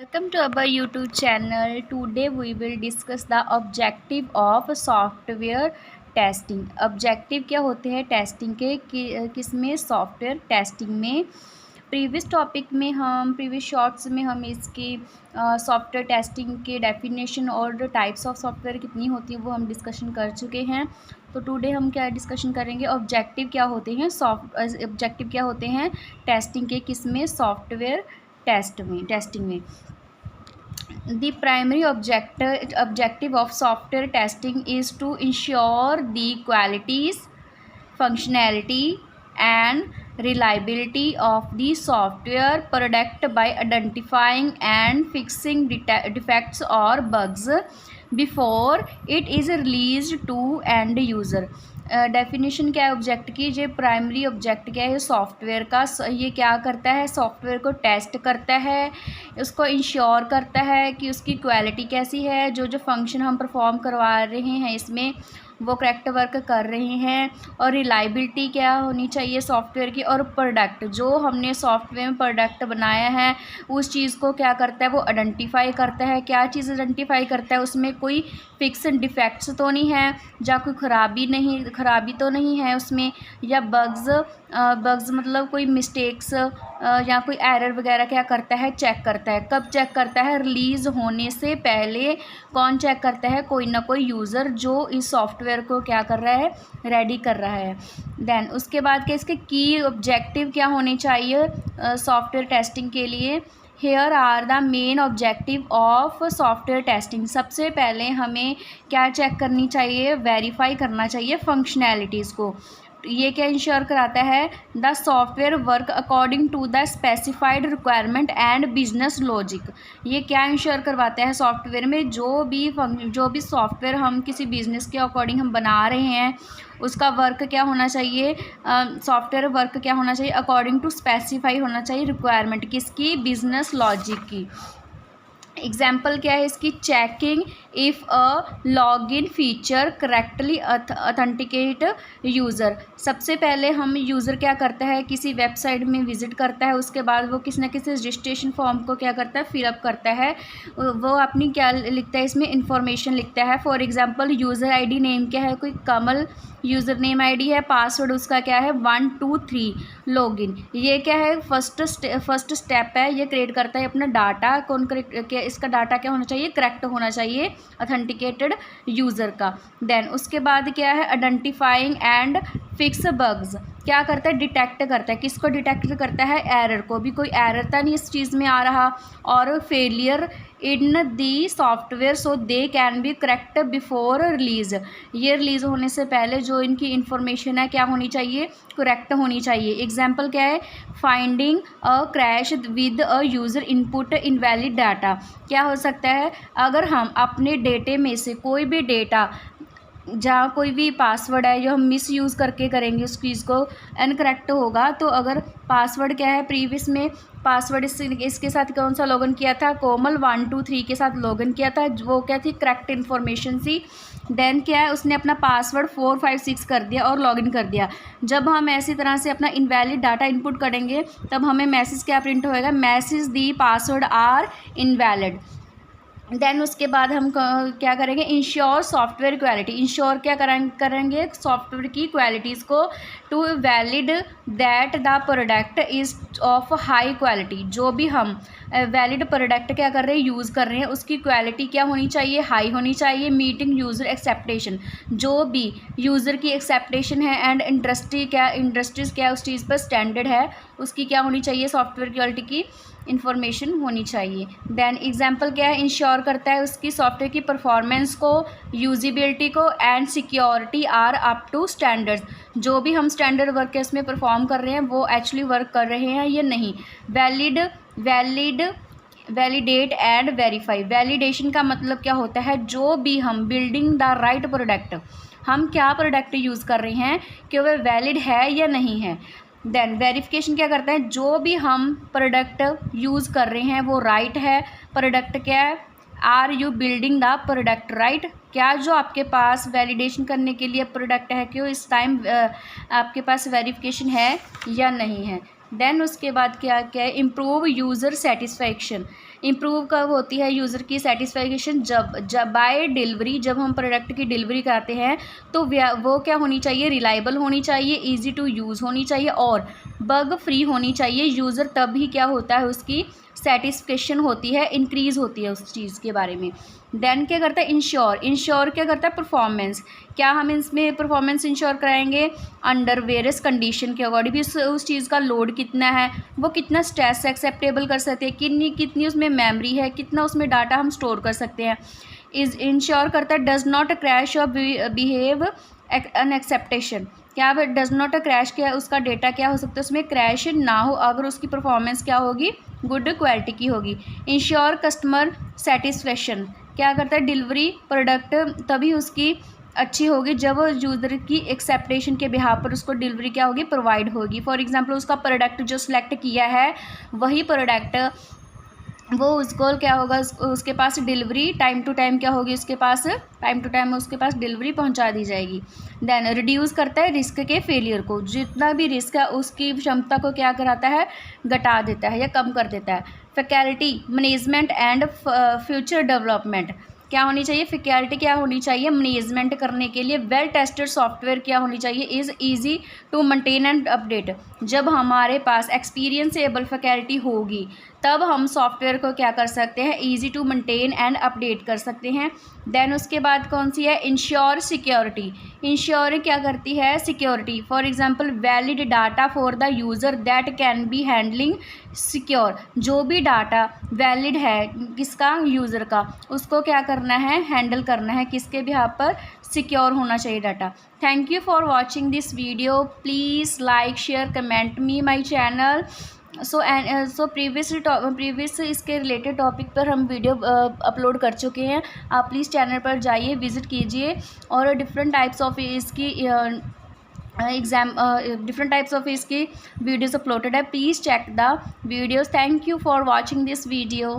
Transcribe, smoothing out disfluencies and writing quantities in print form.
Welcome to our YouTube channel. Today we will discuss the objective of software testing. Objective क्या होते हैं testing के किसमें software testing में। प्रीवियस शॉर्ट्स में हम इसकी सॉफ्टवेयर टेस्टिंग के डेफिनेशन और टाइप्स ऑफ सॉफ्टवेयर कितनी होती है वो हम डिस्कशन कर चुके हैं। तो टुडे हम क्या डिस्कशन करेंगे, ऑब्जेक्टिव क्या होते हैं टेस्टिंग के किसमें सॉफ्टवेयर टेस्टिंग में। The primary objective of software testing is to ensure the qualities, functionality, and reliability of the software product by identifying and fixing defects or bugs before it is released to end user. Definition क्या है object की, ये primary object क्या है software का। ये क्या करता है, सॉफ्टवेयर को टेस्ट करता है, उसको इंश्योर करता है कि उसकी क्वालिटी कैसी है, जो फंक्शन हम परफॉर्म करवा रहे हैं इसमें वो करेक्ट वर्क कर रहे हैं, और रिलायबिलिटी क्या होनी चाहिए सॉफ्टवेयर की, और प्रोडक्ट जो हमने सॉफ्टवेयर में प्रोडक्ट बनाया है उस चीज़ को क्या करता है वो आइडेंटिफाई करता है। क्या चीज़ आइडेंटिफाई करता है, उसमें कोई फिक्स डिफेक्ट्स तो नहीं है, या कोई ख़राबी तो नहीं है उसमें, या बग्स मतलब कोई मिस्टेक्स या कोई एरर वगैरह क्या करता है चेक करता है। कब चेक करता है, रिलीज़ होने से पहले। कौन चेक करता है, कोई ना कोई यूज़र जो इस सॉफ्टवेयर को क्या कर रहा है, रेडी कर रहा है। देन उसके बाद क्या इसके की ऑब्जेक्टिव क्या होने चाहिए सॉफ्टवेयर टेस्टिंग के लिए। Here are the main objective of software testing. सबसे पहले हमें क्या चेक करनी चाहिए, वेरीफाई करना चाहिए फंक्शनैलिटीज़ को। ये क्या इंश्योर कराता है, the software work according to the specified requirement and business logic. ये क्या इंश्योर करवाता है सॉफ्टवेयर में, जो भी सॉफ्टवेयर हम किसी बिजनेस के अकॉर्डिंग हम बना रहे हैं उसका वर्क क्या होना चाहिए, सॉफ्टवेयर वर्क क्या होना चाहिए, अकॉर्डिंग टू स्पेसिफाई होना चाहिए रिक्वायरमेंट किसकी, बिजनेस लॉजिक की। एग्जाम्पल क्या है इसकी, checking if a login feature correctly authenticate user. सबसे पहले हम यूज़र क्या करता है, किसी वेबसाइट में विज़िट करता है, उसके बाद वो किसी न किसी रजिस्ट्रेशन फॉर्म को क्या करता है, फिलअप करता है। वो अपनी क्या लिखता है, इसमें इंफॉर्मेशन लिखता है। For example user ID name क्या है, कोई कमल यूज़र नेम आईडी है, पासवर्ड उसका क्या है 123 लॉगिन। ये क्या है फर्स्ट स्टेप है, ये क्रिएट करता है अपना डाटा। कौन करेक्ट, इसका डाटा क्या होना चाहिए, करेक्ट होना चाहिए ऑथेंटिकेटेड यूज़र का। देन उसके बाद क्या है, आइडेंटिफाइंग एंड फिक्स बग्स। क्या करता है, डिटेक्ट करता है, किसको डिटेक्ट करता है, एरर को भी, कोई एरर तो नहीं इस चीज़ में आ रहा, और failure in the software so they can be correct before release. ये रिलीज़ होने से पहले जो इनकी इन्फॉर्मेशन है क्या होनी चाहिए, करेक्ट होनी चाहिए। एग्जाम्पल क्या है, finding a crash with a user input invalid data. क्या हो सकता है, अगर हम अपने डेटे में से कोई भी डेटा जहाँ कोई भी पासवर्ड है जो हम मिस यूज़ करके करेंगे उस चीज़ को इनकरेक्ट होगा। तो अगर पासवर्ड क्या है, प्रीवियस में पासवर्ड इसके साथ कौन सा लॉगिन किया था, कोमल 123 के साथ लॉगिन किया था, वो क्या थी, करेक्ट इन्फॉर्मेशन थी। देन क्या है, उसने अपना पासवर्ड 456 कर दिया और लॉगिन कर दिया। जब हम ऐसी तरह से अपना इनवैलिड डाटा इनपुट करेंगे तब हमें मैसेज क्या प्रिंट होएगा, message the password are invalid. Then उसके बाद हम क्या करेंगे, इंश्योर सॉफ्टवेयर क्वालिटी। इंश्योर क्या करेंगे सॉफ्टवेयर की क्वालिटीज़ को, to valid that the product is of high quality. जो भी हम वैलिड प्रोडक्ट क्या कर रहे हैं, यूज़ कर रहे हैं, उसकी क्वालिटी क्या होनी चाहिए, हाई होनी चाहिए। मीटिंग यूज़र एक्सेप्टेशन, जो भी यूज़र की एक्सेप्टेशन है, एंड इंडस्ट्रीज़ क्या उस चीज़ पर स्टैंडर्ड है, उसकी क्या होनी चाहिए, सॉफ्टवेयर क्वालिटी की इंफॉर्मेशन होनी चाहिए। देन एग्जांपल क्या है, इंश्योर करता है उसकी सॉफ्टवेयर की परफॉर्मेंस को, यूजिबिलिटी को, and security are up to standards. जो भी हम स्टैंडर्ड वर्क इसमें परफॉर्म कर रहे हैं वो एक्चुअली वर्क कर रहे हैं या नहीं। Validate and verify. वैलिडेशन का मतलब क्या होता है, जो भी हम बिल्डिंग द राइट प्रोडक्ट, हम क्या प्रोडक्ट यूज़ कर रहे हैं कि वह वैलिड है या नहीं है। देन वेरिफिकेशन क्या करता है, जो भी हम प्रोडक्ट यूज़ कर रहे हैं वो राइट है। प्रोडक्ट क्या है, are you building the product right, क्या जो आपके पास वैलिडेशन करने के लिए प्रोडक्ट है कि इस टाइम आपके पास वेरिफिकेशन है या नहीं है। देन उसके बाद क्या क्या है, इम्प्रूव यूज़र सेटिस्फैक्शन। इम्प्रूव कब होती है यूज़र की सेटिस्फेक्शन, जब बाय डिलीवरी, जब हम प्रोडक्ट की डिलीवरी कराते हैं तो वो क्या होनी चाहिए, रिलायबल होनी चाहिए, ईजी टू यूज़ होनी चाहिए और बग फ्री होनी चाहिए। यूज़र तभी क्या होता है, उसकी सेटिस्फेक्शन होती है, इंक्रीज़ होती है उस चीज़ के बारे में। देन क्या करता है इंश्योर क्या करता है, परफॉर्मेंस। क्या हम इसमें परफॉर्मेंस इंश्योर कराएंगे, अंडर वेरियस कंडीशन के अकॉर्डिंग भी उस चीज़ का लोड कितना है, वो कितना स्ट्रेस एक्सेप्टेबल कर सकते हैं, कितनी उसमें मेमोरी है, कितना उसमें डाटा हम स्टोर कर सकते हैं। इज इंश्योर करता है डज नॉट क्रैश और बिहेव अनएक्सेप्टेशन। क्या डज नॉट क्रैश, क्या उसका डेटा क्या हो सकता है, उसमें क्रैश ना हो अगर उसकी परफॉर्मेंस क्या होगी, गुड क्वालिटी की होगी। इंश्योर कस्टमर सेटिस्फेक्शन, क्या करता है, डिलीवरी प्रोडक्ट तभी उसकी अच्छी होगी जब यूज़र की एक्सेप्टेशन के बिहाफ पर उसको डिलीवरी क्या होगी, प्रोवाइड होगी। फॉर एग्जांपल उसका प्रोडक्ट जो सिलेक्ट किया है वही प्रोडक्ट वो उसको क्या होगा, उसके पास डिलीवरी टाइम टू टाइम क्या होगी, उसके पास टाइम टू टाइम उसके पास डिलीवरी पहुंचा दी जाएगी। देन रिड्यूस करता है रिस्क के फेलियर को, जितना भी रिस्क है उसकी क्षमता को क्या कराता है, घटा देता है या कम कर देता है। Faculty management and future development, क्या होनी चाहिए, फैकल्टी क्या होनी चाहिए, मैनेजमेंट करने के लिए वेल टेस्टेड सॉफ्टवेयर क्या होनी चाहिए, is easy to maintain and update. जब हमारे पास एक्सपीरियंसेबल फैकल्टी होगी तब हम सॉफ्टवेयर को क्या कर सकते हैं, easy to maintain and update कर सकते हैं। देन उसके बाद कौन सी है, इंश्योर सिक्योरिटी। इंश्योर क्या करती है, security. For example valid data for the user that can be handling secure, जो भी डाटा वैलिड है किसका, यूज़र का, उसको क्या करना है, हैंडल करना है, किसके बिहाफ पर, सिक्योर होना चाहिए data. Thank you for watching this video, please like share comment me my channel. So previous इसके रिलेटेड टॉपिक पर हम वीडियो अपलोड कर चुके हैं, आप प्लीज़ चैनल पर जाइए, विज़िट कीजिए और डिफरेंट टाइप्स ऑफ इसकी डिफरेंट टाइप्स ऑफ इसकी वीडियोज़ अपलोडेड है, please check the videos. Thank you for watching this video.